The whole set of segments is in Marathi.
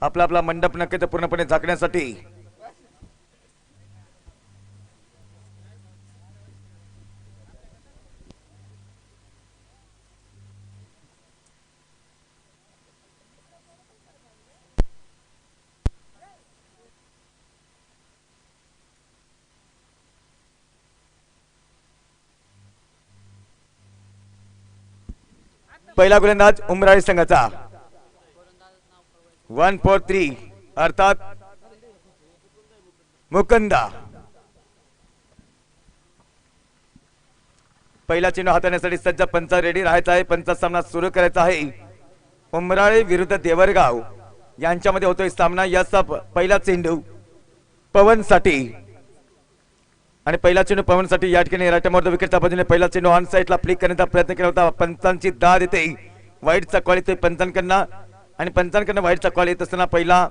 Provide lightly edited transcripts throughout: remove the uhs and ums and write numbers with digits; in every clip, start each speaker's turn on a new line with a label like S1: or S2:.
S1: आपला आपला मंडप नक्कीच पूर्णपणे झाकण्यासाठी पहिला गोलंदाज उमराळी संघाचा 143 अर्थात मुकुंदा. पहिला चेंडू हाताळण्यासाठी सज्ज, पंच रेडी राहायचा आहे. पंच सामना सुरू करायचा आहे. उमराळे विरुद्ध देवरगाव यांच्यामध्ये होतोय सामना. याचा पहिला चेंडू पवन साठी आणि पहिला चेंडू पवन साठी या ठिकाणी राईट विकेटच्या बाजूने पहिला चेंडू ऑन साईडला फ्लिक करण्याचा प्रयत्न केला होता. पंचांची दाद येते, वाईटचा कॉल येतोय पंचांकडनं आणि पंचांकडनं वाईटचा कॉल येत असताना पहिला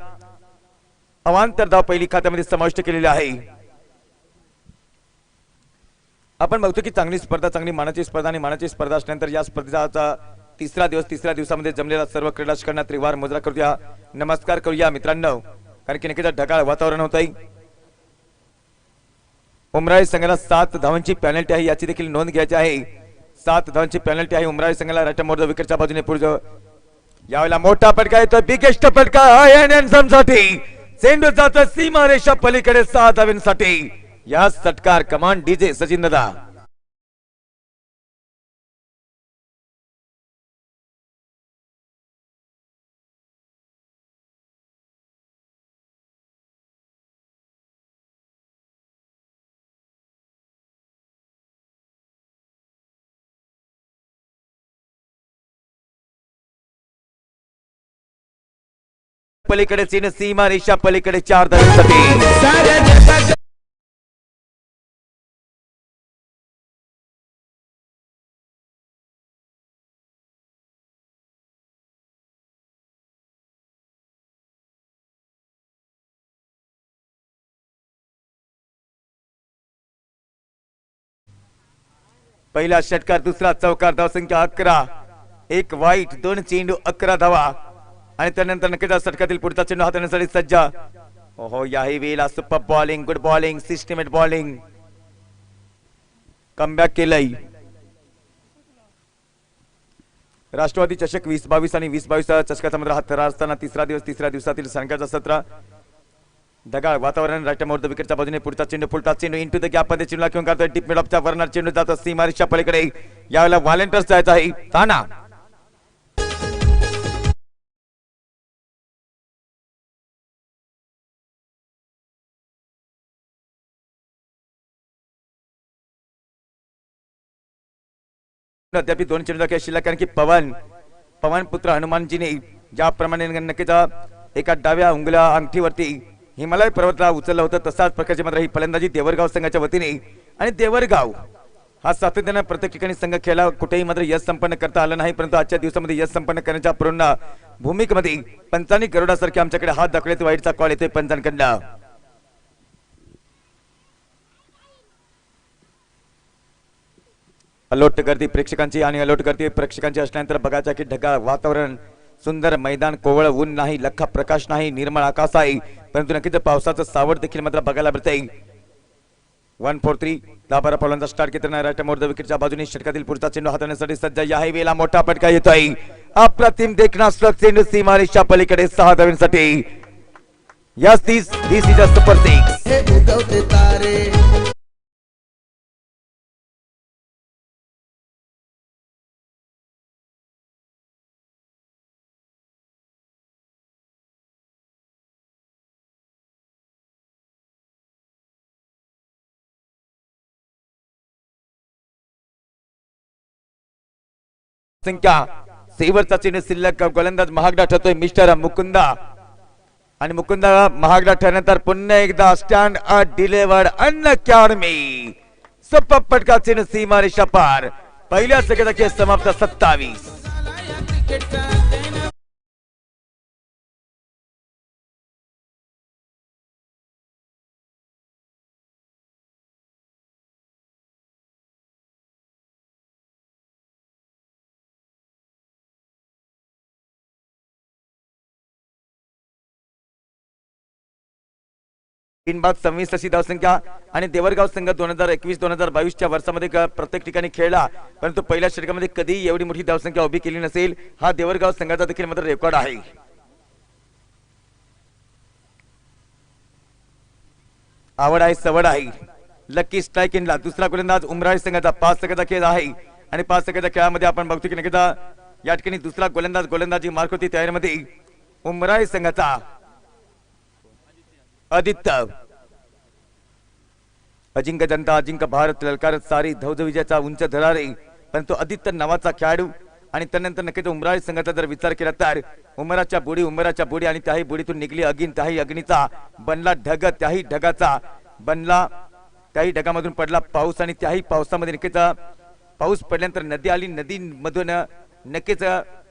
S1: अवांतर धाव पहिली खात्यामध्ये समाविष्ट केलेली आहे. आपण बघतो की चांगली स्पर्धा, चांगली मानाची स्पर्धा आणि मानाची स्पर्धा असल्यानंतर या स्पर्धेचा तिसरा दिवसामध्ये जमलेला सर्व क्रीडा रसिकांना त्रिवार मुजरा करूया, नमस्कार करूया मित्रांनो, कारण की नक्कीच ढगाळ वातावरण होत आहे. उमराळी संघाला 7 धावांची पेनल्टी आहे, याची देखील नोंद घ्यायची आहे. 7 धावांची पेनल्टी आहे उमराळी संघाला राईट मोड विकेटच्या बाजूने पुढे. यावेळेला मोठा फटका येतो, बिगेस्ट फटका साठी. चेंडू जातो सीमारेषा पलीकडे 6 धावांसाठी. या षटकार कमान डीजे सचिन दादा. पलीकडे चीन सीमा रेषा पलीकडे 4 धावांसाठी. पहिला षटकार, दुसरा चौकार, धावसंख्या 11. एक वाईट, 2 चेंडू, 11 धावा आणि त्यानंतर नक्कीच षटकातील पुढचा चेंडू हाताळण्यासाठी सज्ज. ओहो, याही वेळेला super bowling, good bowling, systematic bowling, comeback केलंय. राष्ट्रवादी चषक 2022 आणि 2022 चषकाचा मात्र हात असताना तिसऱ्या दिवसातील संघाचा सत्र. ढगाळ वातावरण, राईट मोड विकेटच्या बाजूने पुढचा चेंडू इंटू द गॅप मध्ये चेंडूला घेऊन काढतोय. टिप मिड ऑफच्या वरणार चेंडू जातो सीमारेषा पलीकडे. यावेळेला व्हॉलेंटियर्स जायचा आहे. ताना अद्याप 2 चेंडू शिल्लक, कारण की पवन पुत्र हनुमानजीने ज्याप्रमाणे नक्कीच एका डाव्या उंगल्या अंगठीवरती हिमालय पर्वताला उचललं होतं, तसाच प्रकारची मात्र ही फलंदाजी देवरगाव संघाच्या वतीने. आणि देवरगाव हा सातत्याने प्रत्येक ठिकाणी संघ खेळला, कुठेही मात्र यश संपन्न करता आलं नाही. परंतु आजच्या दिवसामध्ये यश संपन्न करण्याच्या पूर्ण भूमिकेमध्ये पंचांनी गरुडासारखे आमच्याकडे हात दाखवले. वाईटचा कॉल येतोय पंचांकडनं. अलोट गर्दी प्रेक्षकांची आणि अलोट गर्दी प्रेक्षकांची असल्यानंतर बघायचं की ढगाळ वातावरण, सुंदर मैदान, कोवळ ऊन नाही, लख्खा प्रकाश नाही, निर्मळ आकाश आहे, परंतु नक्कीच पावसाचं सावट देखील मात्र बघायला मिळते. 143 10-12 फलंदाज स्टार्ट घेताना राईट मोड विकेटच्या बाजूने षटकातील पुढचा चेंडू हाताळण्यासाठी सज्ज. याही वेळेला मोठा फटका येतोय. अप्रतिम देखना चेंडू सीमारेषा पलीकडे 6 धावांसाठी. या 30 सुपर 6. संख्या सेवरचा चेंडू शिल्लक, गोलंदाज महागडा ठरतोय मिस्टर मुकुंदा. आणि मुकुंदा महागडा ठरल्यानंतर पुन्हा एकदा स्टँड अ डिलिव्हर्ड अनअकॅडमी सुपर फटका चेंडू सीमारेषा पार. पहिल्या सेकंदाचे समाप्त 27. तीन बाद 26 अशी धावसंख्या आणि देवरगाव संघ 2021-2022 वर्षामध्ये प्रत्येक ठिकाणी खेळला, परंतु पहिल्या षटकामध्ये कधी एवढी मोठी धावसंख्या उभी केली नसेल. हा देवरगाव संघाचा देखील मात्र रेकॉर्ड आहे. आवड आहे, सवड आहे. लकी स्ट्राइक इनला दुसरा गोलंदाज उमराळे संघाचा 5 सेकंदाचा खेळ आहे आणि 5 सेकंदाच्या खेळामध्ये आपण बघतो की नक्कीच या ठिकाणी दुसरा गोलंदाजी मार्क होती तयारीमध्ये उमराळे संघाचा आदित्य. अजिंक्य जनता अजिंक्य भारत ललकार सारी धौज विजयाचा उंच धरारे, परंतु आदित्य नावाचा खेळाडू. आणि त्यानंतर नक्कीच उमराळे संघाचा जर विचार केला तर उमराच्या बुडी आणि त्याही बुडीतून निघली अग्नी, त्याही अग्नीचा बनला ढग, त्याही ढगाचा बनला, त्याही ढगामधून पडला पाऊस आणि त्याही पावसामध्ये नक्कीच पाऊस पडल्यानंतर नदी आली, नदीमधून नक्कीच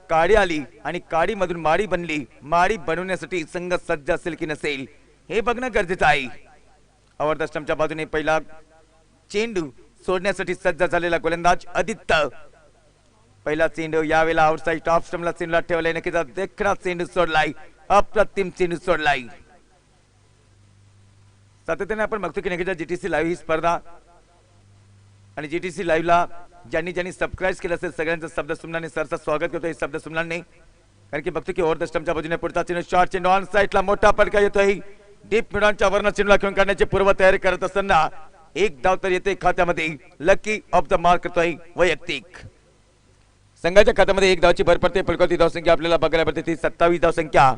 S1: काडी आली आणि काडीमधून माडी बनली. माडी बनवण्यासाठी संघ सज्ज असेल की नसेल हे बघणं गरजेचं आहे. अवर स्टंपच्या बाजूने पहिला चेंडू सोडण्यासाठी सज्ज झालेला गोलंदाज आदित्य. पहिला चेंडू यावेळेला आउटसाइड टॉप स्टंपला चेंडूला ठेवलाय, नक्कीच देखणा चेंडू सोडलाय, अप्रतिम चेंडू सोडलाय. सातत्याने आपण बघतो की नक्कीच जीटीसी लाईव्ह ही स्पर्धा आणि जीटीसी लाईव्हला ज्यांनी सबस्क्राईब केलं असेल सगळ्यांचं शब्द सुमनाने सरचं स्वागत करतो. हे शब्द सुमनाने कारण की बघतो की ओव्हर द स्टंपच्या बाजूने पुढचा चेंडू शॉर्ट चेंडू ऑन साईडला मोठा फटका येतोय. डीप मिडॉनच्या वरनं चेंडूला खेळून काढण्याची पूर्व तयारी करत असताना एक धाव तर येते खात्यामध्ये. लकी ऑफ द मार्क करतोय वैयक्तिक. संघाच्या खात्यामध्ये एक धावची भर पडते. फलकावती धावसंख्या आपल्याला बघायला पडते ती 27 धावसंख्या.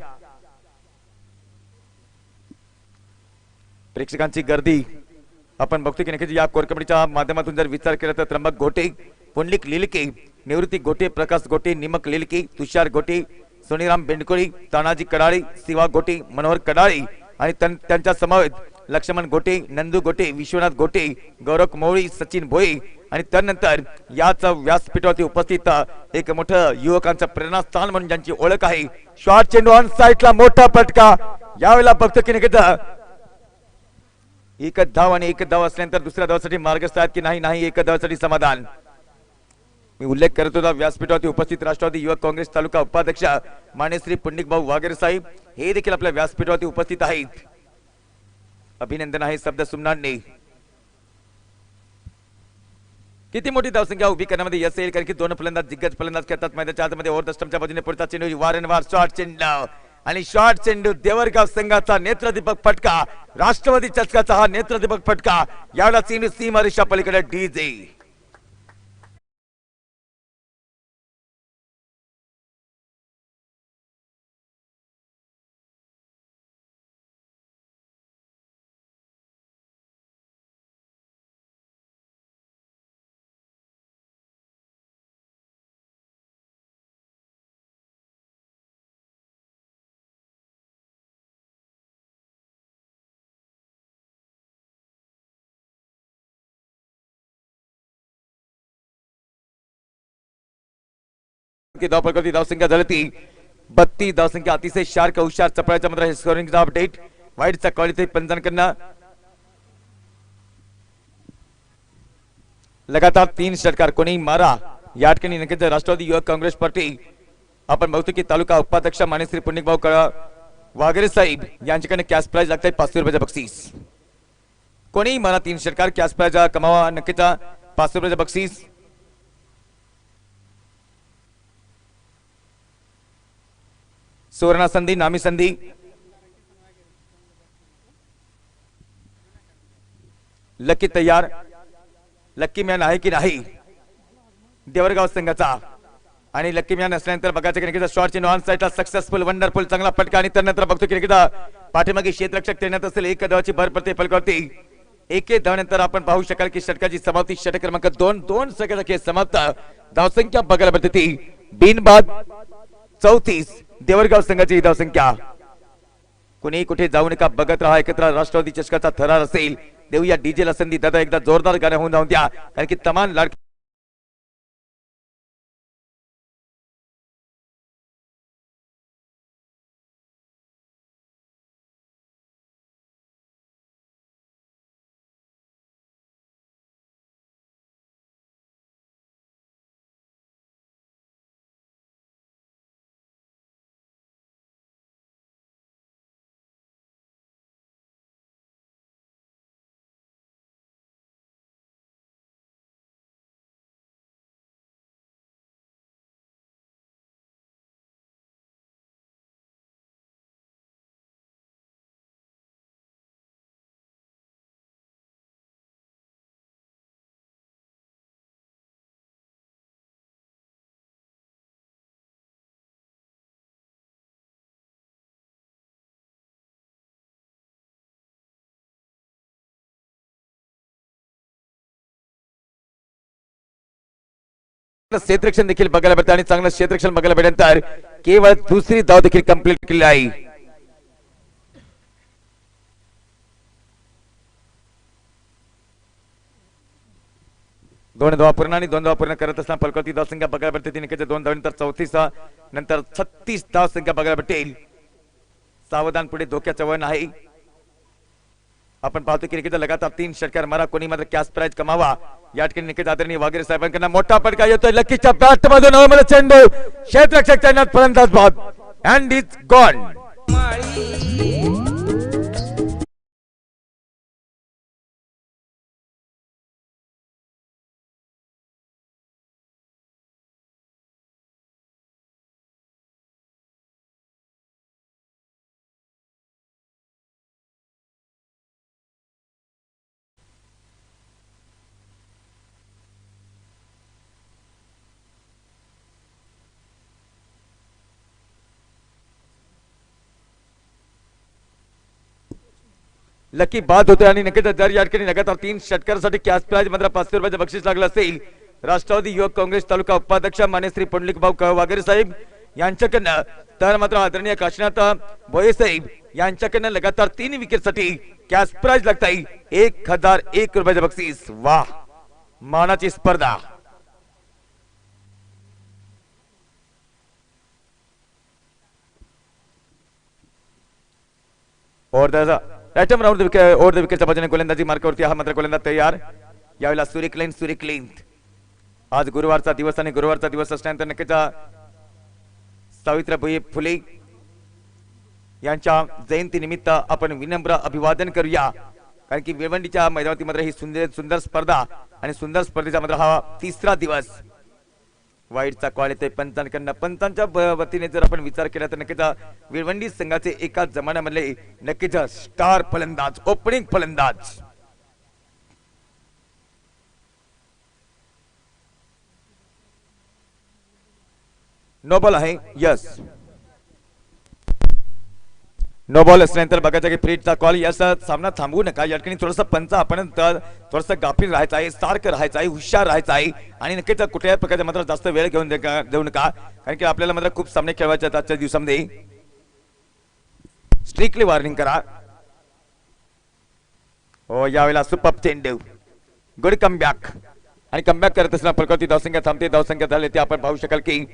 S1: प्रेक्षकांची गर्दी आपण बघतो की नक्कीच या कोरकबडीच्या माध्यमातून जर विचार केला तर त्र्यंबक गोटे, पुंडलिक लिलके, निवृत्ती गोटे, प्रकाश गोटे, निमक लिलके, तुषार गोटे, सोनीराम बेंडकोळी, तानाजी कडाळे, शिवा गोटे, मनोहर कडाळे आणि त्यांच्या समवेत लक्ष्मण गोटे, नंदू गोटे, विश्वनाथ गोटे, गौरव मोळी, सचिन भोये आणि त्यानंतर याच व्यासपीठावरती उपस्थित एक मोठं युवकांचं प्रेरणास्थान म्हणून ज्यांची ओळख आहे. शॉर्ट चेंडू ऑन साईडला मोठा फटका. यावेळेला बघतो की नक्कीच एक धाव आणि एक धाव असल्यानंतर दुसऱ्या धावासाठी मार्गस्थ आहेत की नाही एक धावासाठी समाधान. मी उल्लेख करत होता व्यासपीठावरती उपस्थित राष्ट्रवादी युवक काँग्रेस तालुका उपाध्यक्ष मान्य श्री पुंडलिक भाऊ वाघेरे साहेब हे देखील आपल्या व्यासपीठावरती उपस्थित आहेत. अभिनंदन आहे शब्द सुमनांनी. किती मोठी धावसंख्या उभी करण्यामध्ये यश येईल कारण की दोन फलंदाज दिग्गज फलंदाज खेळतात मैदानाच्या आतमध्ये. ओव्हर द स्टंपच्या बाजूने पुढचा चेंडू वारंवार शॉर्ट चेंडू आणि शॉर्ट चेंडू देवरगाव संघाचा नेत्रदीपक फटका. राष्ट्रवादी चषकाचा हा नेत्रदीपक फटका. यावेळेला चेंडू सीमारेषा पलीकडे डीजे धावसंख्या झाली ती 32 धावसंख्या. अतिशय शार्क हुशार चपळाच्या मात्र स्कोरिंगचा अपडेट वाईटचा क्वालिटी पंचन करणं. लगातार 3 षटकार कोणी मारा. या ठिकाणी नक्कीच राष्ट्रवादी युवक काँग्रेस पार्टी आपण बघतो की तालुका उपाध्यक्ष मान्य श्री पुंडलिक भाऊ वाघेरे साहेब यांच्याकडे कॅश प्राइज लागत आहे 500 रुपयाचं बक्षीस. कोणी मारा 3 षटकार कॅश प्राइज कमावा नक्कीच 500 रुपयाचं बक्षीस. सुवर्ण संधी नामी संधी लकी तयार. लकी मॅन आहे की नाही देवरगाव संघाचा आणि लकी मॅन असल्यानंतर बघायचं की नक्कीच शॉर्ट चेंडू ऑन साईडला सक्सेसफुल वंडरफुल चांगला फटका आणि त्यानंतर बघतो की नक्कीच पाठीमागे क्षेत्ररक्षक तैनात असेल. एक धावाची भर पडते फलकावरती. एक धावानंतर आपण पाहू शकाल की षटकाची समाप्ती षटक क्रमांक 2 सेकंद खेळ समाप्त. धावसंख्या बघायला पडते ती बिनबाद 34 देवरगाव संघाची धावसंख्या. कुणी कुठे जाऊ नका बघत राहा एकत्र राष्ट्रवादी चषकाचा थरार असेल. देऊया डीजेला संधी. दादा एकदा जोरदार गाणं होऊन जाऊन द्या कारण की तमाम लाडकी चांगलं क्षेत्ररक्षण देखील बघायला भेटतं आणि चांगलं क्षेत्ररक्षण बघायला भेटल्यानंतर केवळ दुसरी धाव देखील कंप्लीट केली आहे. दोन धावा पूर्ण आणि 2 धावा पूर्ण करत असताना फलकावरती धावसंख्या बघायला भेटते. 3 विकेटच्या 2 धावांनंतर 34 नंतर 36 धावसंख्या बघायला भेटेल. सावधान, पुढे धोक्याचं वळण आहे. आपण पाहतो की निकेतचा लगातार 3 षटकार मारा, कोणी मात्र कॅश प्राइज कमावा या ठिकाणी निकेत आदरणीय वागेरे साहेबांकडून मोठा फटका येतोय. लकीच्या बॅट मधून हवेमध्ये चेंडू क्षेत्ररक्षक चैनात, फलंदाज बाद अँड इट्स गॉन. लकी बाद होते आणि नक्कीच जर या ठिकाणी लगातार 3 षटकारासाठी कॅश प्राइज मात्र 500 रुपयाचे बक्षीस लागलं असेल. राष्ट्रवादी युवक काँग्रेस तालुका उपाध्यक्ष मान्य श्री पुंडलिक भाऊ वागेरे साहेब यांच्याकडनं तर मात्र आदरणीय काशीनाथ भोये साहेब यांच्याकडनं लगातार 3 विकेटसाठी कॅश प्राइज लागत आहे 1001 रुपयाचे बक्षीस. वाह, मानाची स्पर्धा. और राइटम राउंड ओव्हर द विकेटच्या बाजूने गोलंदाजी मार्कावरती हा मात्र गोलंदाज तयार. यावेळेला सुरेख आज गुरुवारचा दिवस आणि गुरुवारचा दिवस असल्यानंतर नक्कीच सावित्रीबाई फुले यांच्या जयंती निमित्त आपण विनम्र अभिवादन करूया. कारण की भिवंडीच्या मैदानावरती मात्र ही सुंदर स्पर्धा आणि सुंदर स्पर्धेचा मात्र हा 3रा दिवस. वाईटचा कॉल येतोय पंचांकडनं. पंचांच्या वतीने जर आपण विचार केला तर नक्कीच भिवंडी संघाचे एका जमान्यामधले नक्कीच स्टार फलंदाज, ओपनिंग फलंदाज नो बॉल आहे. यस, नो बॉल असल्यानंतर बघायचं की फ्रीजचा कॉल. याचा सामना थांबवू नका. या ठिकाणी थोडंसं पंच आपण थोडंसं गाफील राहायचं आहे, सारखं राहायचं आहे, हुशार राहायचं आहे आणि नक्कीच कुठल्याही प्रकारचा मात्र जास्त वेळ घेऊन देऊ नका. कारण की आपल्याला मात्र खूप सामने खेळवायचे आहेत आजच्या दिवसामध्ये. स्ट्रिक्टली वॉर्निंग करा. हो, यावेळेला सुपर चेंडू, गुड कमबॅक आणि कमबॅक करत असताना फलकावरती धावसंख्या थांबते. धावसंख्या झाली ते आपण पाहू शकाल की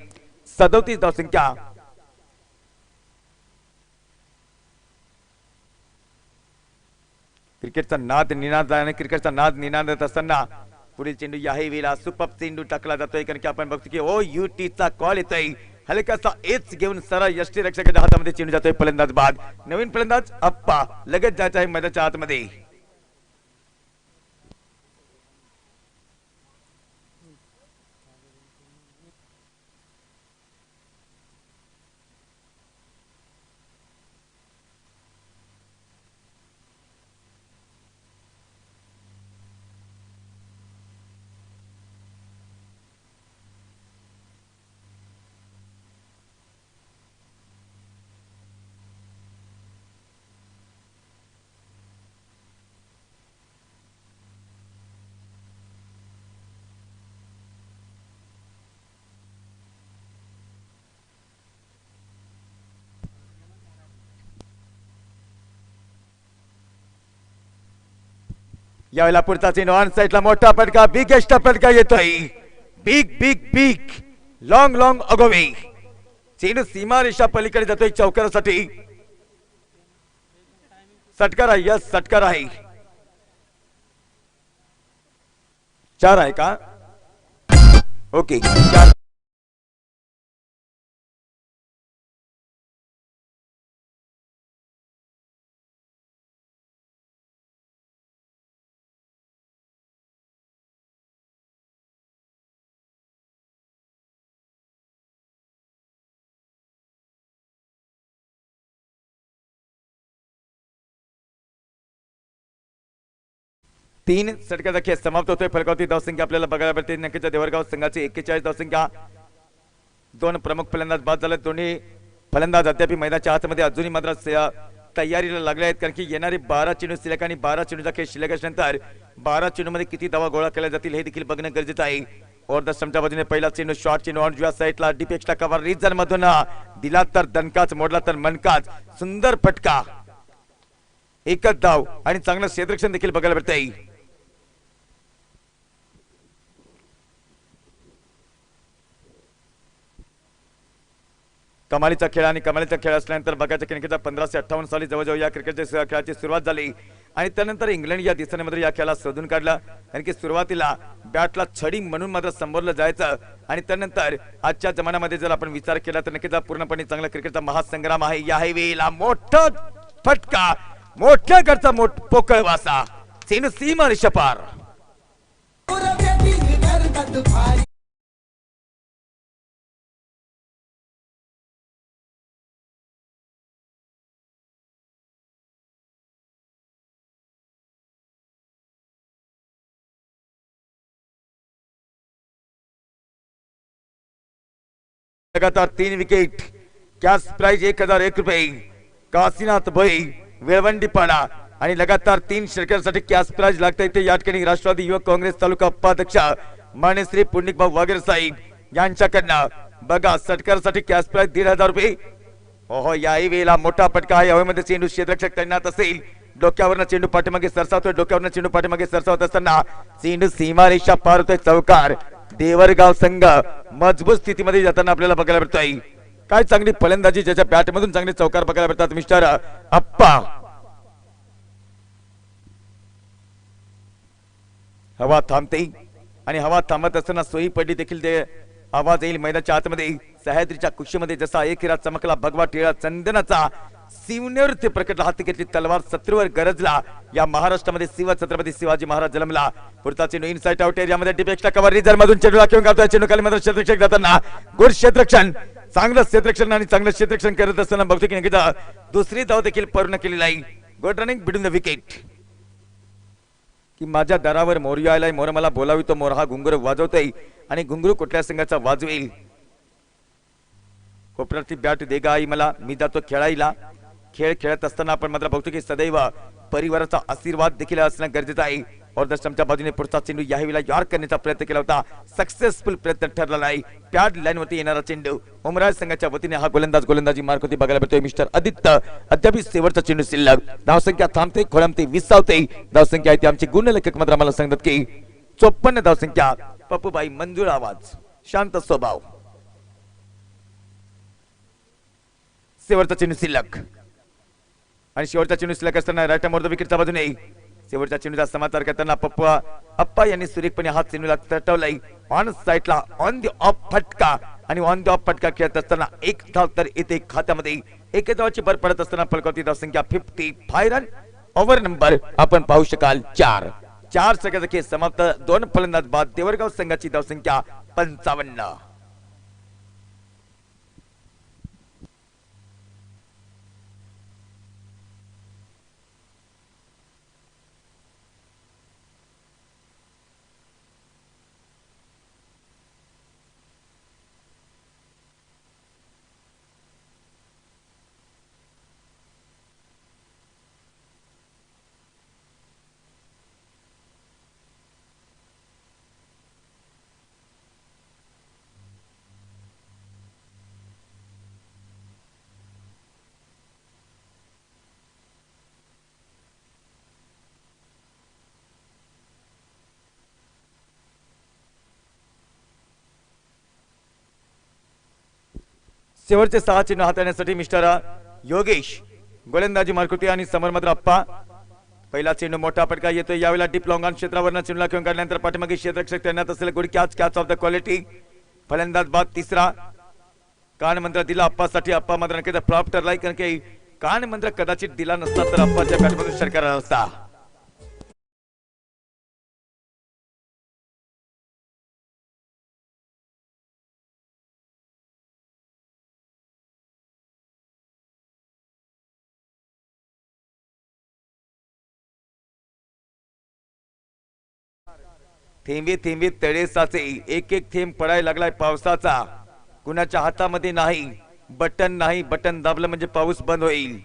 S1: 37 धावसंख्या. क्रिकेटचा नाद निनाद आणि क्रिकेटचा नाद निनादत असताना पुढील चेंडू याही वेळेला सुपर चेंडू टाकला जातोय. कारण की आपण बघतो की ओ यूटीचा कॉल येतोय. हलकासा एच घेऊन सरळ यष्टी रक्षकाच्या हातामध्ये चेंडू जातोय. फलंदाज बाद. नवीन फलंदाज अप्पा लगेच जायचं आहे मैदानाच्या आतमध्ये. यावेळेला पुढचा चेंडू ऑन साइडला मोठा फटका, बिगेस्ट फटका येतोय. Big big big long long अगोवे. चेंडू सीमारेषा पलीकडे जातोय चौकारासाठी. षटकार आहे. यस, षटकार आहे. 4 आहे का? ओके, 4. तीन षटकाचा खेळ समाप्त होतोय. फलकावरती धावसंख्या आपल्याला बघायला मिळते. नक्कीच देवरगाव संघाची 41 धावसंख्या. 2 प्रमुख फलंदाज बाद झाले. दोन्ही फलंदाज अद्याप मैदानाच्या आतमध्ये अजूनही मात्र तयारीला लागले आहेत. कारण की येणारे 12 चेंडू शिल्लक आणि 12 चेंडूचा खेळ शिल्लक असल्यानंतर 12 चेंडूमध्ये किती धावा गोळा केल्या जातील हे देखील बघणं गरजेचं आहे. और दशमच्या बाजूने पहिला चेंडू शॉट चेंडू ऑन जुआ साइडला डीपेक्सला कव्हर रिजन मधून दिला तर दणकाच मोडला तर मनकाच सुंदर फटका एकच धाव आणि चांगलं क्षेत्ररक्षण देखील बघायला मिळतंय कमालीचा खेळ आणि कमालीचा खेळ असल्यानंतर बघायचं की 1558 साली जवळजवळ या क्रिकेटच्या खेळाची सुरुवात झाली आणि त्यानंतर इंग्लंड या देशाने या खेळाला शोधून काढला कारण की सुरुवातीला बॅटला छडी म्हणून मात्र संबोधलं जायचं आणि त्यानंतर आजच्या जमान्यामध्ये जर आपण विचार केला तर नक्कीच पूर्णपणे चांगला क्रिकेटचा महासंग्राम आहे या वेळेला मोठा फटका मोठ्या घरचा पोकळ वासा चेंडू सीमा रिषपार लगातार 3 विकेट कॅश प्राइज 1001 रुपये काशीनाथ भाई वेळवंडीपाडा आणि लगातार 3 षटकांसाठी कॅश प्राइज लागते ते या ठिकाणी राष्ट्रवादी युवक काँग्रेस तालुका उपाध्यक्ष मान्य श्री पुंडलिकभाऊ वाघेरे साहेब यांच्याकडनं बघा षटकांसाठी कॅश प्राइज 1500 रुपये ओहो याही वेळेला मोठा फटका आहे हवेमध्ये चेंडू क्षेत्ररक्षक तैनात असेल डोक्यावरनं चेंडू पाठीमागे सरसावतोय डोक्यावरनं चेंडू पाठीमागे सरसावत असताना चेंडू सीमारेषा पार होतोय चौकार देवरगाव संघ मजबूत स्थितीमध्ये जाताना आपल्याला बघायला मिळतोय काय चांगली फलंदाजी ज्याच्या बॅट मधून चांगले चौकार बघायला मिळतात मिस्टर अप्पा हवा थांबते आणि हवा थांबत असताना सोयी पडली देखील ते आवाज येईल मैदानाच्या आतमध्ये सह्याद्रीच्या कुशीमध्ये जसा एक हिरा चमकला भगवा टिळा चंदनाचा शिवनेर ते प्रकटला हाती घेतली तलवार शत्रूवर गरजला या महाराष्ट्रामध्ये शिव छत्रपती शिवाजी महाराज जन्मला पुढचा चेंडू इनसाइड आउट एरियामध्ये डिपेक्सला कव्हर रिझर मधून चेंडू घेऊन गावतोय चेंडू खाली मात्र क्षेत्ररक्षक जाताना गुड क्षेत्ररक्षण चांगलं क्षेत्ररक्षण आणि चांगलं क्षेत्ररक्षण करत असताना बघतो की निकिता दुसरी धाव देखील पूर्ण केलेली आहे good running between the wicket की माझ्या दारावर मोरया आलाय मोर मला बोलावितो मोर हा घुंगरू वाजवतोय आणि घुंगरू कुठल्या संघाचा वाजवेल कोपऱ्याची बॅट दे गा आई मला मी जातो खेळायला खेळ खेळत असताना आपण मात्र बघतो की सदैव परिवाराचा आशीर्वाद देखील असणं गरजेचं आहे और दशमच्या बाजूने पुढचा चेंडू यावेळेला यार करण्याचा प्रयत्न केला होता सक्सेसफुल प्रयत्न ठरला आहे पॅड लाईन वरती येणारा चेंडू उमराज संघाच्या वतीने हा गोलंदाजी मार्क होती बघायला भेटतोय मिस्टर आदित्य अद्याप शेवटचा चेंडू शिल्लक धावसंख्या थांबते खोळंबते विसावते धावसंख्या आहे आमचे गुणलेखक मात्र आम्हाला सांगतात की 54 धावसंख्या पप्पूबाई मंजूर आवाज शांत स्वभाव शेवटचा चेंडू शिल्लक आणि शेवटचा चेंडू शिल्लक असताना राईट मोर द विकेटच्या बाजूने शेवटच्या चेंडूचा समाचार करताना अप्पा यांनी सुरेखपणे हात चेंडूला तटवलाय ऑन साइडला ऑन द ऑफ फटका आणि ऑन द ऑफ फटका खेळत असताना एक धाव तर येथे खात्यामध्ये एक धावाची भर पडत असताना फलकावती धावसंख्या 55 रन ओव्हर नंबर आपण पाहू शकाल 4 षटकाचा खेळ समाप्त 2 फलंदाज बाद देवरगाव संघाची धावसंख्या 55 शेवटचे 6 चेंडू हाताळण्यासाठी मिस्टर योगेश गोलंदाजी मार्कुती आणि समोर मात्र अप्पा पहिला चेंडू मोठा फटका येतोय यावेळेला डीप लॉंग ऑन क्षेत्रावरनं चेंडूला घेऊन काढल्यानंतर पाठीमागे क्षेत्ररक्षक तैनात असेल good catch of the quality फलंदाज बाद तिसरा कान मंत्र दिला अप्पासाठी अप्पा मात्र नक्कीच फ्लॉप ठरलाय कारण की कान मंत्र कदाचित दिला नसता तर अप्पाच्या बॅटमधून षटकार आला असता थेंबे थेंबे तळे साचे एक एक थेंब पडायला लागलाय पावसाचा कुणाच्या हातामध्ये नाही बटन दाबलं म्हणजे पाऊस बंद होईल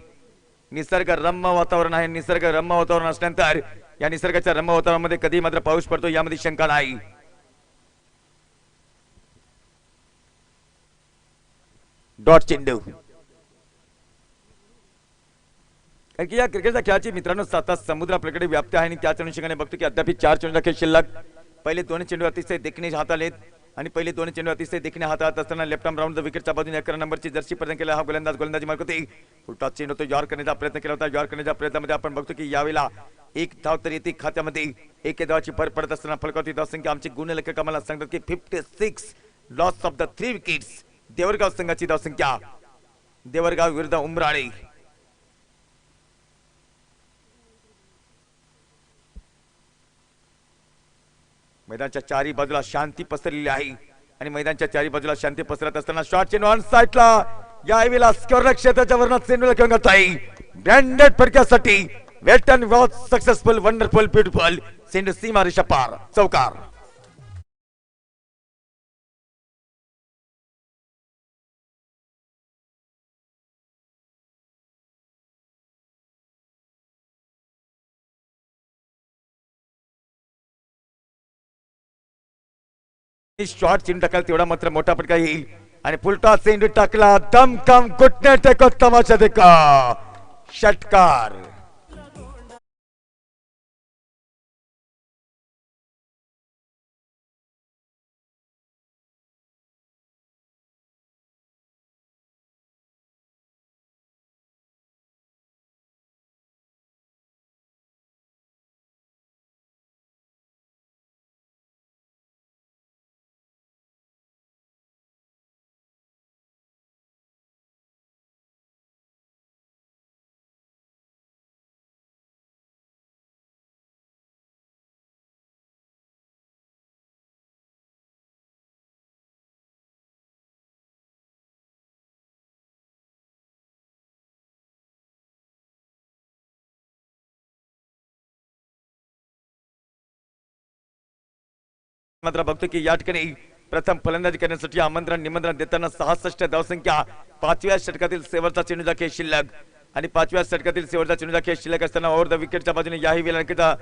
S1: निसर्ग रम्य वातावरण आहे निसर्ग रम्य वातावरण असल्यानंतर या निसर्गाच्या रम्य वातावरणामध्ये कधी मात्र पाऊस पडतो यामध्ये शंका नाही डॉट चेंडू. कारण की या क्रिकेटच्या खेळाची मित्रांनो साता समुद्र आपल्याकडे व्याप्त आहे आणि त्याच अनुषंगाने बघतो की अद्याप 4 चेंडूचा खेळ शिल्लक. पहिले 2 चेंडू अतिशय देखणे हाताळलेत आणि पहिले 2 चेंडू अतिशय देखणे हाताळत असताना लेफ्ट आर्म राऊंड विकेटच्या बाजूने 11 नंबरची जर्सी प्रदान केला. हा गोलंदाज गोलंदाजी मार्क होते. उलटा चेंडू तो यॉर्क करण्याचा प्रयत्न केला होता. यॉर्क करण्याच्या प्रयत्नामध्ये आपण बघतो की यावेळेला एक धाव तर येते खात्यामध्ये. एक धावाची भर पडत असताना फलकावती धावसंख्या आमची गुणलेखक आम्हाला सांगतात की 56 loss of the 3 wickets. Devargaon संघाची धावसंख्या देवरगाव विरुद्ध उमराळे. मैदानाच्या चारी बाजूला शांती पसरलेली आहे आणि मैदानाच्या चारी बाजूला शांती पसरत असताना शॉट चेंडू ऑन साईडला यावेळेला स्क्वेअर क्षेत्राच्या वरणात चेंडूला घेऊन जात आहे. ब्रँडेड फटक्यासाठी wait and watch successful wonderful beautiful चेंडू सीमा रेषा पार चौकार. शॉट चेंडू टाकाल तेवढा मात्र मोठा फटका येईल आणि फुलटा चेंडू टाकला दमकम घुटणे टेको तमाशा देखा षटकार. मात्र बघतो की या ठिकाणी प्रथम फलंदाजी करण्यासाठी आमंत्रण निमंत्रण देताना 66 धावसंख्या. 5व्या षटकातील शेवटचा चेंडूचा खेळ शिल्लक आणि 5व्या षटकातील शेवटचा चेंडूचा खेळ शिल्लक असताना ओव्हर द विकेटच्या बाजूने याही वेळेला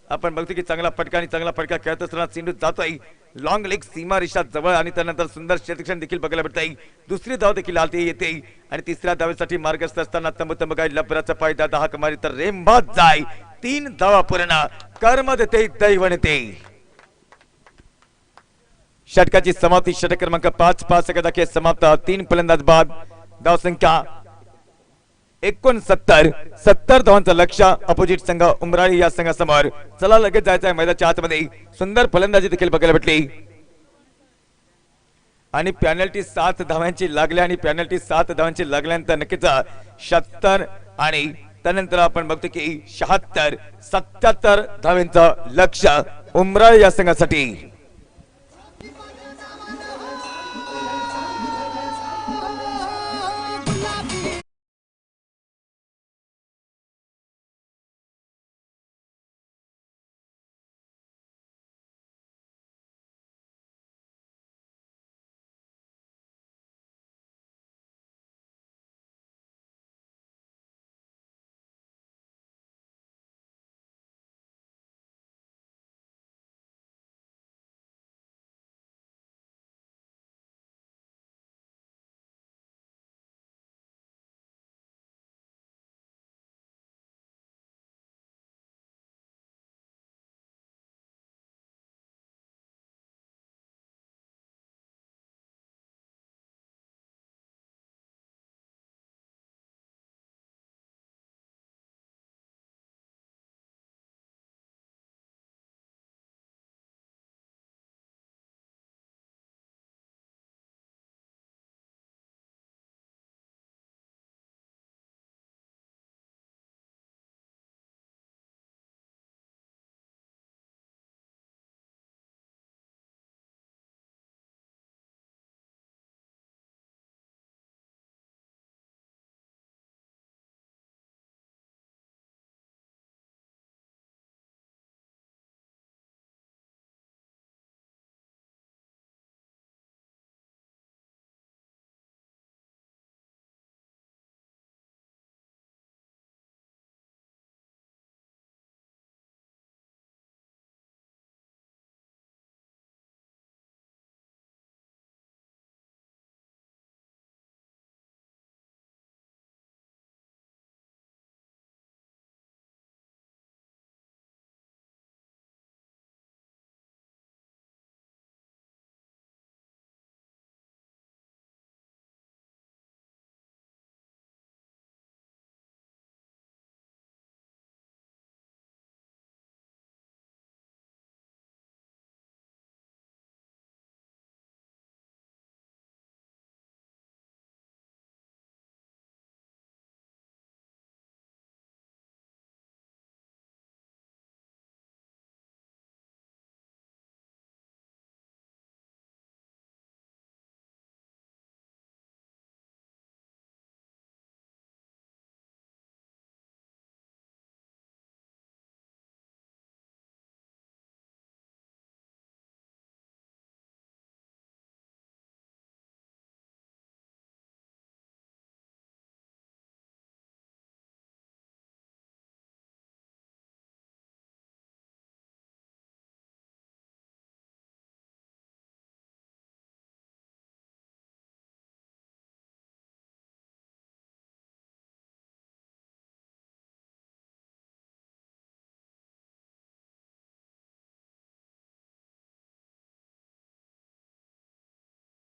S1: आपण बघतो की चांगला फटका आणि चांगला फटका खेळत असताना चेंडू जातोय लॉंग लेग सीमा रेषा जवळ आणि त्यानंतर सुंदर क्षेत्ररक्षण देखील बघायला भेटत आहे. दुसरी धाव देखील आलती येते आणि तिसऱ्या धावेसाठी मार्गस्थ असताना तंबू काय लफराचा फायदा 10 कमारी तर रेंबात जाय 3 धावा पूर्ण कर्म देते दैवन येते. षटकाची समाप्ती षटक क्रमांक 5 सेकंदा खेळ समाप्त. 3 फलंदाज बाद. धावसंख्या 69. 70 धावांचं लक्ष अपोजिट संघ उमराळी या संघासमोर. चला लगेच जायचं आहे मैदानाच्या आतमध्ये. सुंदर फलंदाजी देखील बघायला भेटली आणि पॅनल्टी 7 धावांची लागली आणि पॅनल्टी 7 धावांची लागल्यानंतर नक्कीच 76 आणि त्यानंतर आपण बघतो की 76 77 धावांचं लक्ष उमराळी या संघासाठी.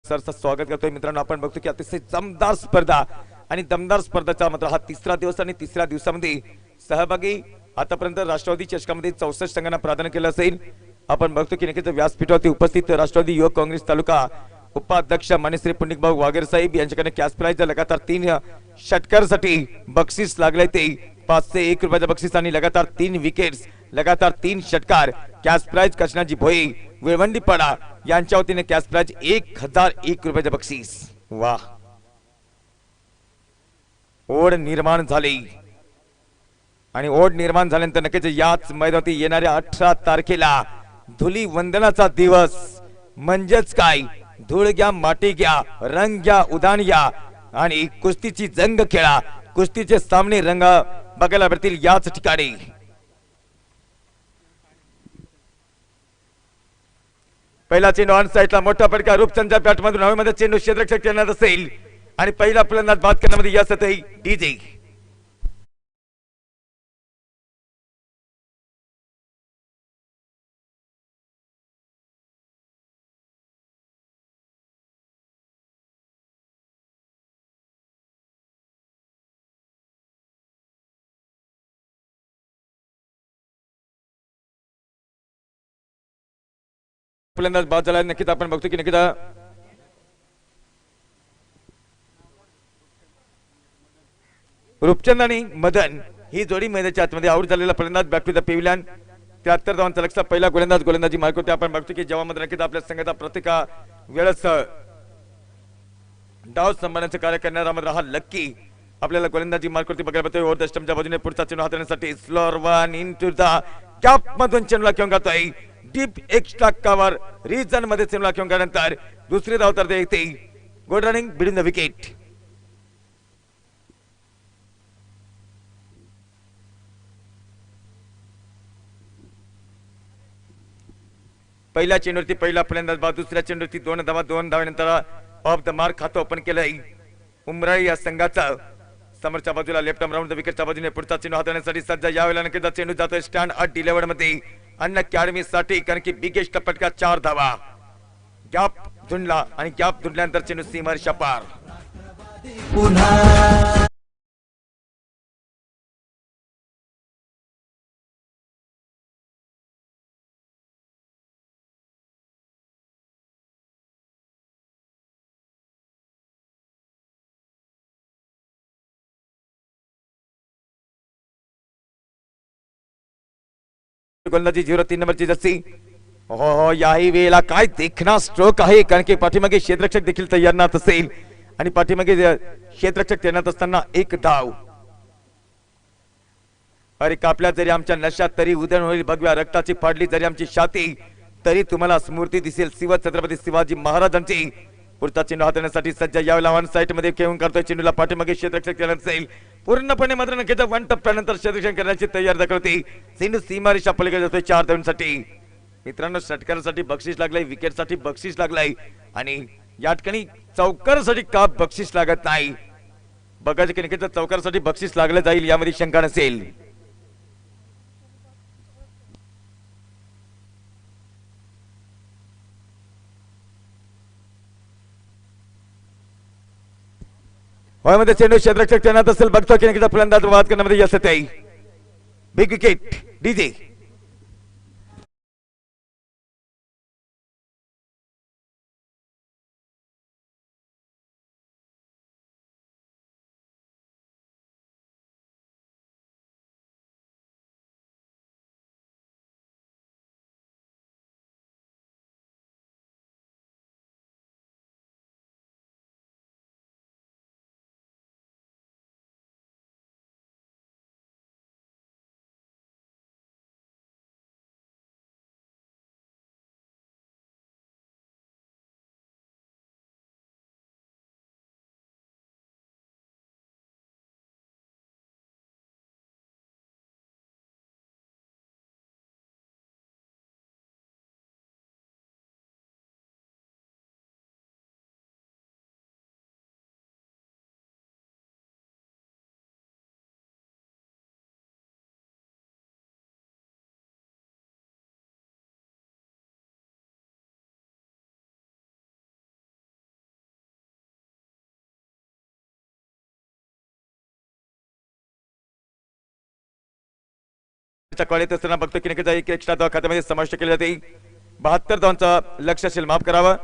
S1: सरचं स्वागत करतोय मित्रांनो. आपण बघतो की अतिशय दमदार स्पर्धा आणि दमदार स्पर्धेचा मात्र हा तिसरा दिवस आणि तिसऱ्या दिवसामध्ये सहभागी आतापर्यंत राष्ट्रवादी चषकामध्ये 64 संघांना प्राधान्य केलं असेल. आपण बघतो की नक्कीच व्यासपीठावरती उपस्थित राष्ट्रवादी युवक काँग्रेस तालुका उपाध्यक्ष मान्यश्री पुंडिकभाऊ वाघेर साहेब यांच्याकडे कॅश प्राइज लगातार 3 षटकारासाठी बक्षीस लागले ते 501 रुपयाचं बक्षीस आणि लगातार 3 विकेट्स लगातार 3 षटकार कॅश प्राइज कृष्णाजी भोई विळवंडीपाडा यांच्या वतीने कॅश प्राइज 1001 रुपयाचं बक्षीस. वाह, ओढ निर्माण झाली आणि ओढ निर्माण झाल्यानंतर नक्कीच याच मैदानावरती येणाऱ्या 18 तारखेला धुली वंदनाचा दिवस म्हणजेच काय, धूळ घ्या, माती घ्या, रंग घ्या, उदान घ्या आणि कुस्तीची जंग खेळा. कुस्तीचे सामने रंग बघायला मिळतील याच ठिकाणी. पहिला चेंडू ऑन साइडला मोठा फटका रूपचंदच्या बॅटमधून हवेमध्ये चेंडू क्षेत्ररक्षक करण्यात असेल आणि पहिला फलंदाज बाद करण्यामध्ये यश येते डीजे. फलंदाज बाद झाला. नक्कीच आपण बघतो की नक्कीच रूपचंद आणि मदन ही जोडी मैदानाच्या आतमध्ये आउट झालेला फलंदाज बॅक टू द पेव्हिलियन. 73 धावांचा लक्ष्य पहिला गोलंदाजी मार्क होते. आपण बघतो की जेव्हा मध्ये नक्कीच आपल्या संघाचा प्रत्येक वेळेस डाव संभाळण्याचं कार्य करणारा मात्र हा लक्की आपल्याला गोलंदाजी मार्क वरती बघायला मिळतोय. ओव्हर द स्टंपच्या बाजूने पुढचा चेंडू हाताळण्यासाठी slower one into the gap मधून चेंडूला घेऊन जातोय डीप एक्स्ट्रा कव्हर रिजन मध्ये चेंडूला घेऊन गेल्यानंतर दुसरी धाव तर येते. Good running between the wicket. पहिल्या चेंडूवरती पहिला फलंदाज बाद, दुसऱ्या चेंडूवरती 2 धावा, 2 धाव्यानंतर ऑफ द मार्क खातं ओपन केलंय उमराळी या संघाचा. समोरच्या बाजूला लेफ्ट आर्म राऊंड द विकेटच्या बाजूने पुढचा चेंडू हाताळण्यासाठी सज्ज. यावेळेला नक्कीच चेंडू जातोय स्टँड अट डिलेवर्ड मध्ये अन्न अकॅडमी साठी, कारण की बिगेस्ट फटका 4 धावा. गॅप धुंडला आणि गॅप धुंडल्यानंतर चेंडू सीमारेषा पार. गोलंदाजी 03 नंबरची जर्सी. हो, याही वेळेला काय देखना स्ट्रोक आहे, कारण की पाठीमागे क्षेत्ररक्षक देखील तयार असेल आणि पाठीमागे क्षेत्ररक्षक तैनात असताना 1 धाव. अरे कापल्या जरी आमच्या नशात तरी उदय होईल भगव्या रक्ताची, फाडली जरी आमची छाती तरी तुम्हाला स्मृती दिसेल शिव छत्रपती शिवाजी महाराजांची. पुढचा चेंडू हाताळण्यासाठी सज्ज. यावेळेला वन साइड मध्ये घेऊन करतोय चेंडूला पाठीमागे क्षेत्ररक्षक तैनात असेल. पूर्णपणे मात्र नक्कीच 1 टप्प्यानंतर क्षेत्ररक्षण करण्याची तयार दाखवते. चेंडू सीमारेषा पलीकडे जातोय 4 धावांसाठी. मित्रांनो, षटकारासाठी बक्षीस लागलंय, विकेटसाठी बक्षीस लागलंय आणि या ठिकाणी चौकारासाठी का बक्षीस लागत नाही बघायचं की नक्कीच चौकारासाठी बक्षीस लागलं जाईल यामध्ये शंका नसेल. मध्ये चेंडू क्षेत्ररक्षक तैनात असेल. बघतो की नक्कीच फलंदाज बाद करण्यामध्ये यश येते. Big wicket DJ. कॉल येत असताना बघतो की नक्कीच एक एक्स्ट्रा धाव खात्यामध्ये समाविष्ट केली जाते. 72 धावांचा लक्ष्य असेल, माफ करावं.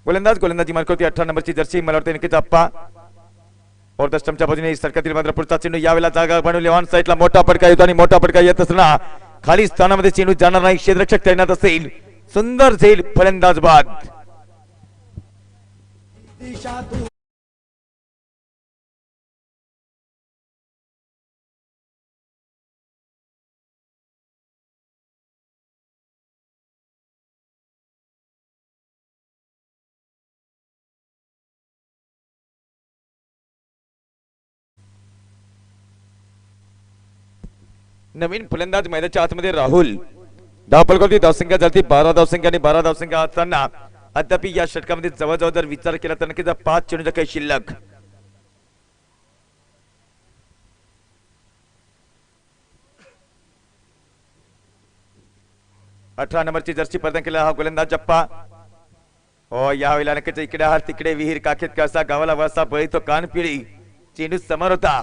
S1: गोलंदाजी मार्क होती 18 नंबरची जर्सी, मला वाटतं नक्कीच आप्पा और दशमच्या बाजूने सरकातील मात्र पुढचा चेंडू यावेळेला जागा बनवली. ऑन साईडला मोठा फटका येतो आणि मोठा फटका येत असताना खाली स्थानामध्ये चेंडू जाणार नाही. क्षेत्ररक्षक तैनात असेल, सुंदर झेल, फलंदाज बाद. नवीन फलंदाज मैदानाच्या आतमध्ये राहुल. धावफलक होती, धावसंख्या झाली 12 धावसंख्या आणि 12 धावसंख्या असताना अद्याप या षटकामध्ये जवळजवळ जर विचार केला तर नक्कीच 5 चेंडूचा काही शिल्लक. अठरा नंबरची जर्सी परिधान केला हा गोलंदाज जप्पा. हो, यावेळेला नक्कीच इकडे हार तिकडे विहीर, काखेत कसा गावाला वसा, बळी तो कान पिळी. चेंडू समोर होता.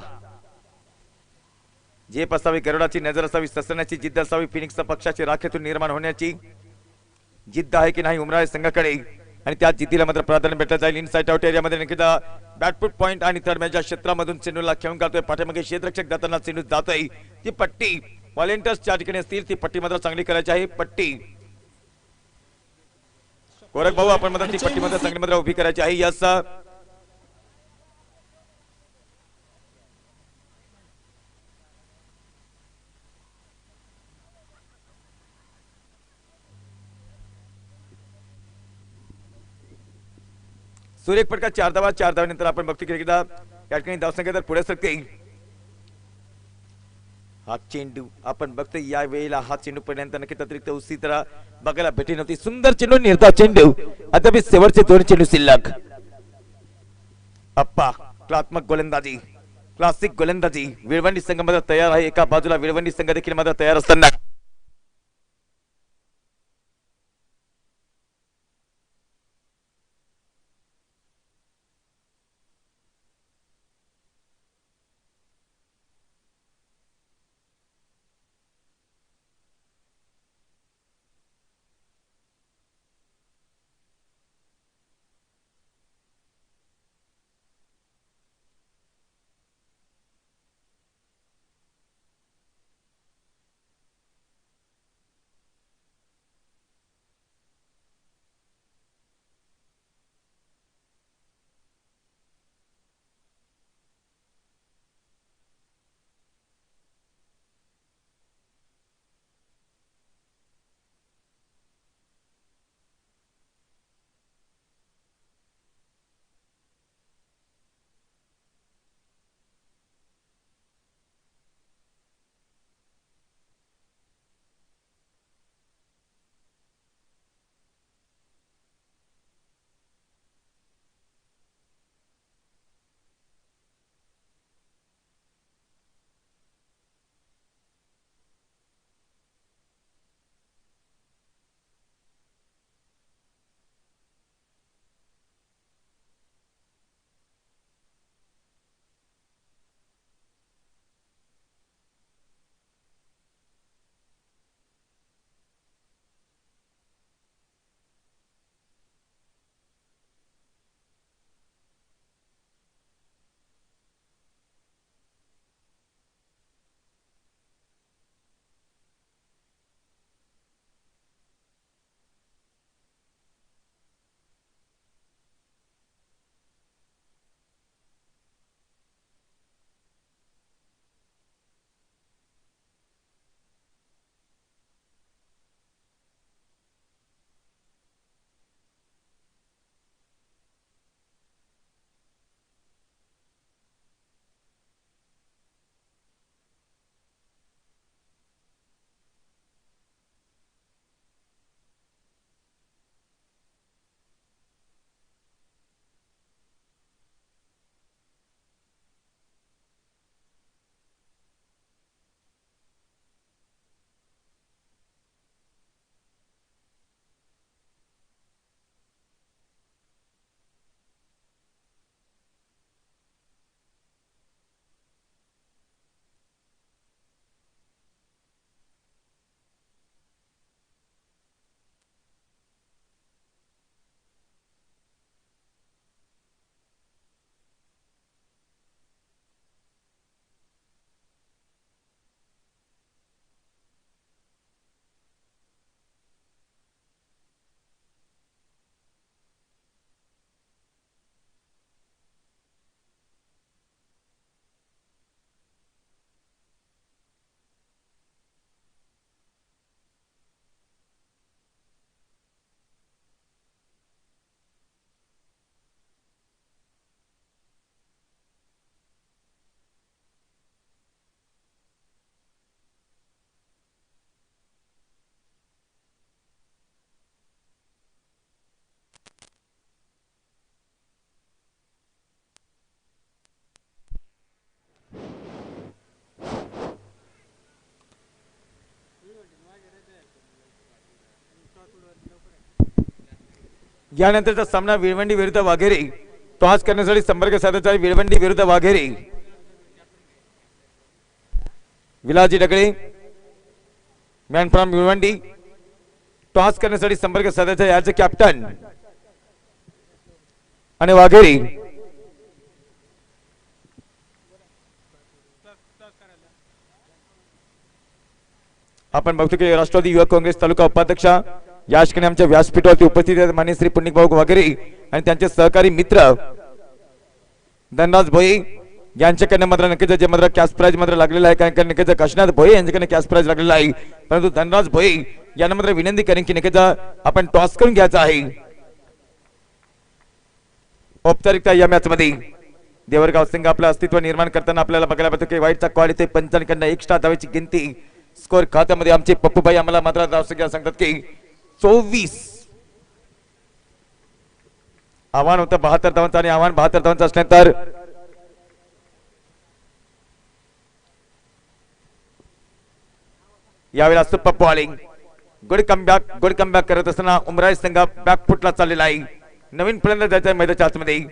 S1: झेप असावी, गरुडाची नजर असावी, ससण्याची जिद्द असावी, फिनिक्स पक्षाची राखेतून निर्माण होण्याची जिद्द आहे की नाही उमराळे संघाकडे, आणि त्या जिद्दीला मात्र प्राधान्य भेटलं जाईल. इनसाइड आउट एरियामध्ये नक्कीच बॅटफूट पॉइंट आणि थर्ड मॅचच्या क्षेत्रामधून चेंडूला खेळून काढतोय. पाठीमागे क्षेत्ररक्षक जाताना चेंडू जातोय. ती पट्टी व्हॉलेंटियर्स ज्या ठिकाणी असतील ती पट्टी मात्र चांगली करायची आहे. पट्टी गोरख भाऊ आपण मात्र ती पट्टी मात्र चांगली मात्र उभी करायची आहे. यस, सूर्य फटका 4 धावा. 4 धावानंतर आपण बघतो की एकदा या ठिकाणी धावसंख्या तर पुढे सरकते. हा चेंडू आपण बघतो या वेळेला हा चेंडू पर्यंत नक्कीच अतिरिक्त उसी तर बघायला भेटली नव्हती. सुंदर चेंडू, निर्धाव चेंडू, अद्याप शेवटचे 2 चेंडू शिल्लक. अप्पा कलात्मक गोलंदाजी, क्लासिक गोलंदाजी. विळवंडी संघ मात्र तयार आहे. एका बाजूला विळवंडी संघ देखील मात्र तयार असताना यानंतरचा सामना विळवंडी विरुद्ध वाघेरी. टॉस करण्यासाठी संपर्क साधायचा आहे विळवंडी विरुद्ध Wagheri. Vilaji Dagle man from Vilwandi. Toss करण्यासाठी संपर्क साधायचा याचे कॅप्टन आणि वाघेरी. आपण बघतो की राष्ट्रवादी युवक काँग्रेस तालुका उपाध्यक्ष या ठिकाणी आमच्या व्यासपीठावरती उपस्थित आहेत माननीय श्री पुण्यक भाऊ वाघेरी आणि त्यांचे सहकारी मित्र धनराज भोई यांच्याकडनं मात्र नक्कीच जे मात्र कॅश प्राइज मात्र लागलेला आहे. कारण नक्कीच काशीनाथ भोई यांच्याकडे कॅश प्राइज लागलेला आहे. परंतु धनराज भोई यांना मात्र विनंती करेन की नक्कीच आपण टॉस करून घ्यायचा आहे. औपचारिकता या मॅच मध्ये देवरगाव संघ आपलं अस्तित्व निर्माण करताना आपल्याला बघायला मिळतं की वाईटचा कॉल इथे पंचांकडनं एक्स्ट्रा धावेची गिनती स्कोर खात्यामध्ये आमचे पप्पूभाई आम्हाला मात्र धावसंख्या सांगतात की 24. आव्हान होतं 72 धावांचं आणि आव्हान 72 धावांचं असल्यानंतर यावेळेला सुपर बॉलिंग गुड कमबॅक करत असताना उमराई संघ बॅकफुटला चाललेला आहे. नवीन फलंदाज जायचा आहे मैदानाच्या आतमध्ये.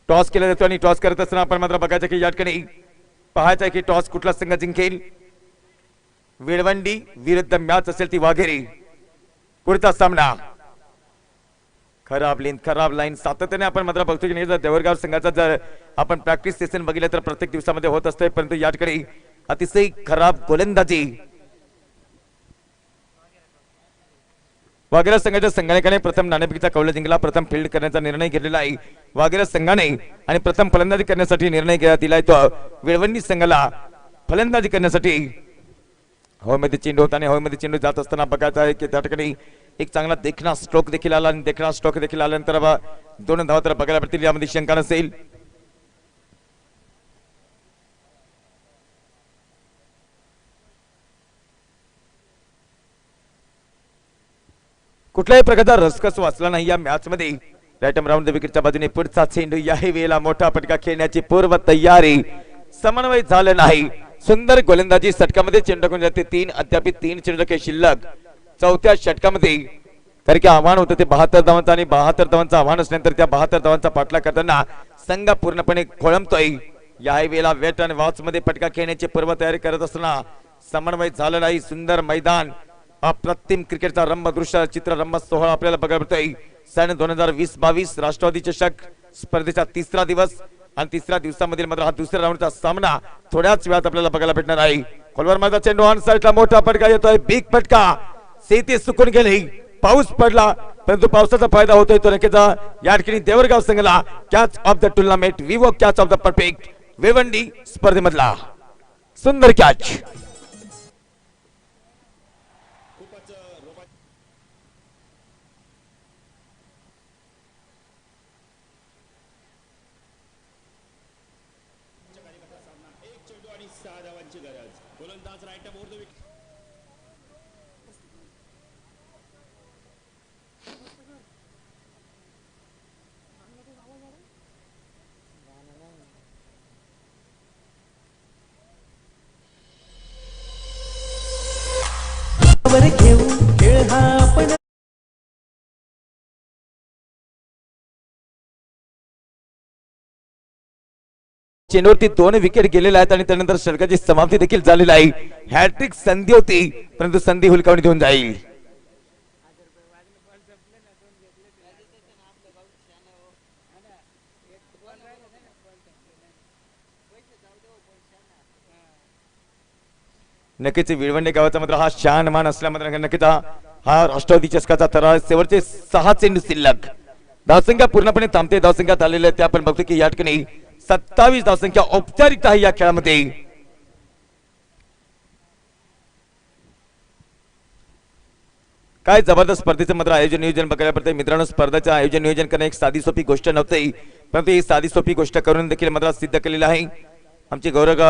S1: टॉस केला जातो आणि टॉस करत असताना आपण मात्र बघायचं की या ठिकाणी पाहायचं आहे की टॉस कुठला संघ जिंकेल. विळवंडी विरुद्ध मॅच असेल ती वाघेरी. पुढचा सामना खराब लाईन सातत्याने आपण मात्र बघतो की देवरगाव संघाचा जर आपण प्रॅक्टिस सेशन बघितलं तर प्रत्येक दिवसामध्ये होत असते. परंतु या ठिकाणी अतिशय खराब गोलंदाजी वाघेरा संघाच्या संघाने प्रथम नाणेफेकीचा कौल जिंकला. प्रथम फील्ड करण्याचा निर्णय घेतलेला आहे वाघेरा संघाने आणि प्रथम फलंदाजी करण्यासाठी निर्णय घेण्यात दिलाय तो विळवंडी संघाला फलंदाजी करण्यासाठी. हवेमध्ये चेंडू होता आणि हवेमध्ये चेंडू जात असताना बघायचं आहे की त्या ठिकाणी एक चांगला देखणा स्ट्रोक देखील आला आणि देखणा स्ट्रोक देखील आल्यानंतर 2 धावा तर बघायला पडतील यामध्ये शंका नसेल. कुठल्याही प्रकारचा रसकस वाचला नाही या मॅच मध्ये. राईट राऊंड विकेटच्या बाजूने पुढचा चेंडू याही वेळेला मोठा फटका खेळण्याची पूर्व तयारी समन्वय झालं नाही. सुंदर गोलंदाजी षटकामध्ये चेंडू टाकून जाते. 3 अद्याप 3 चेंडू शिल्लक चौथ्या षटकामध्ये. कारण की आव्हान होतं ते 72 धावांचं आणि 72 धावांचं आव्हान असल्यानंतर त्या 72 धावांचा पाठलाग करताना संघ पूर्णपणे खोळंबतोय. याही वेळेला वेट आणि वॉच मध्ये फटका खेळण्याची पूर्व तयारी करत असताना समन्वय झालं नाही. सुंदर मैदान अप्रतिम क्रिकेटचा रम्य दृश्य चित्र रम्य सोहळा आपल्याला बघायला मिळतोय. सन 2020-22 राष्ट्रवादी चषक स्पर्धेचा 3रा दिवस आणि 3ऱ्या दिवसामधील मात्र हा दुसऱ्या राऊंडचा सामना थोड्याच वेळात आपल्याला बघायला भेटणार आहे. खोलवर माझा चेंडू ऑन साइडला मोठा फटका येतोय. बिग फटका. शेती सुकून गेली. पाऊस पडला परंतु पावसाचा फायदा होतोय तो नक्कीच या ठिकाणी देवरगाव संघाला catch of the tournament Vivo catch of the perfect Vilwandi स्पर्धेमधला सुंदर कॅच. चेंडूवरती 2 विकेट गेलेले आहेत आणि त्यानंतर षटकाची समाप्ती देखील झालेली आहे. हॅट्रिक संधी होती परंतु संधी हुलकावणी देऊन जाईल. नक्कीच विळवंडे गावाचा मात्र हा शान मान असल्या मात्र नक्कीच हा राष्ट्रवादी चषकाचा थरार. शेवटचे 6 चेंडू शिल्लक. धावसंख्या पूर्णपणे थांबते. धावसंख्या आलेल्या त्या आपण बघतो की या ठिकाणी 27 धावसंख्या औपचारिकता आहे या खेळामध्ये. काय जबरदस्त स्पर्धेचं मात्र आयोजन नियोजन बघायला पडतंय मित्रांनो. स्पर्धेचं आयोजन नियोजन करणं एक साधी सोपी गोष्ट नव्हती परंतु ही साधी सोपी गोष्ट करून देखील मात्र सिद्ध केलेलं आहे. आमचे गौरव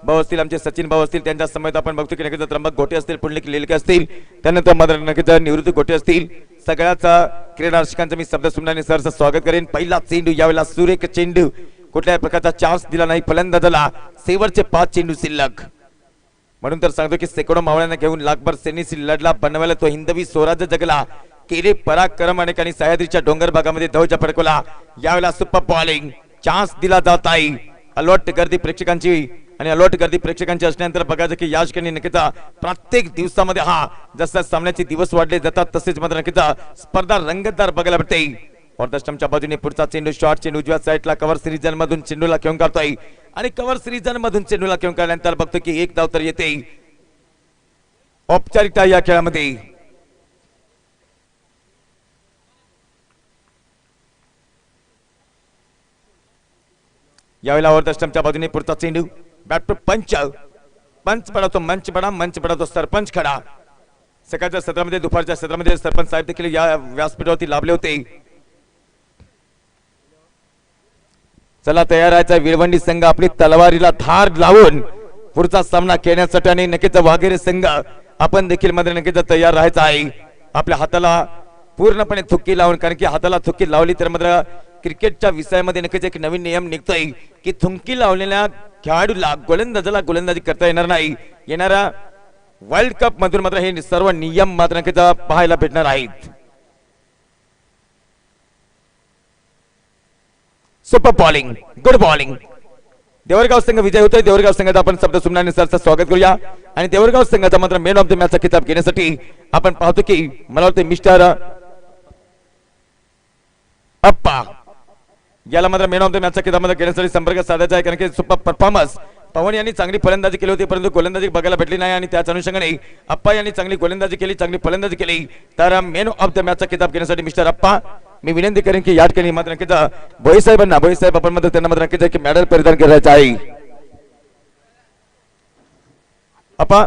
S1: भाऊ असतील, आमचे सचिन भाऊ असतील, त्यांच्या समवेत आपण बघतो की नक्कीच त्र्यंबक गोटे असतील, पुंडलिक लेलके असतील, त्यानंतर मात्र नक्कीच निवृत्ती गोटे असतील. सगळ्याचा क्रीडा रसिकांचं मी शब्द सुमनाने सरचं स्वागत करेन. पहिला चेंडू यावेळेला सुरेख चेंडू, कुठल्याही प्रकारचा चान्स दिला नाही फलंदाजाला. शेवटचे 5 चेंडू शिल्लक. म्हणून तर सांगतो की शेकडो मावळ्यांना घेऊन लाखभर सैनिकी लढला, बनवायला तो हिंदवी स्वराज्य जगला, केले पराक्रम अनेकांनी सह्याद्रीच्या डोंगर भागामध्ये ध्वज फडकवला. यावेळेला सुपर बॉलिंग चान्स दिला जात आहे. अलॉट गर्दी प्रेक्षकांची आणि अलॉट गर्दी प्रेक्षकांची असल्यानंतर बघायचं की या ठिकाणी नक्कीच प्रत्येक दिवसामध्ये जसं सामन्याचे दिवस वाढले जातात तसेच मात्र नक्कीच स्पर्धा रंगतदार बघायला भेटते. ऑर्धस्टमच्या बाजूने पुढचा चेंडू शॉर्ट चेंडू उजव्या साईडला कव्हर सिरीजन मधून चेंडूला घेऊन काढतोय आणि कव्हर सिरीजन मधून चेंडूला घेऊन काढल्यानंतर बघतो की एक धाव तर येते. औपचारिकता या खेळामध्ये यावेळेला ऑर्धस्टमच्या बाजूने पुढचा चेंडू बॅट पंच पंच पडवतो, मंच बडा मंच पडवतो सरपंच खडा. सकाळच्या सत्रामध्ये दुपारच्या सत्रामध्ये सरपंच साहेब देखील या व्यासपीठावरती लाभले होते. चला तयार आहे विळवंडी संघ आपली तलवारीला धार लावून पुढचा सामना खेळण्यासाठी आणि नक्कीच वाघेरे संघ आपण देखील मध्ये नक्कीच तयार राहायचं आहे. आपल्या हाताला पूर्णपणे थुक्की लावून, कारण की हाताला थुक्की लावली तर मात्र क्रिकेटच्या विषयामध्ये नक्कीच एक नवीन नियम निघतोय की थुंकी लावलेल्या खेळाडूला गोलंदाजाला गोलंदाजी करता येणार नाही. येणाऱ्या वर्ल्ड कप मधून मात्र हे सर्व नियम मात्र नक्कीच पाहायला भेटणार आहेत. Super bowling, good bowling. Devargaon संघ विजय होतोय. देवरगाव संघाचा आपण शब्द सुमनाने सरचं स्वागत करूया आणि देवरगाव संघाचा मात्र मॅन ऑफ द मॅचचा खिताब घेण्यासाठी आपण पाहतो की मला वाटतं मिस्टर अप्पा याला मात्र मॅन ऑफ द मॅचचा खिताब घेण्यासाठी संपर्क साधायचा आहे, कारण की सुपर परफॉर्मन्स पवन यांनी चांगली फलंदाजी केली होती परंतु गोलंदाजी बघायला भेटली नाही आणि त्याच अनुषंगाने अप्पा यांनी चांगली गोलंदाजी केली, चांगली फलंदाजी केली. तर मॅन ऑफ द मॅचचा खिताब घेण्यासाठी मिस्टर अप्पा मी विनंती करेन की या ठिकाणी मात्र नक्कीच भोई साहेब आपण मध्ये त्यांना मात्र नक्कीच मेडल परिधान करायचं आहे. अप्पा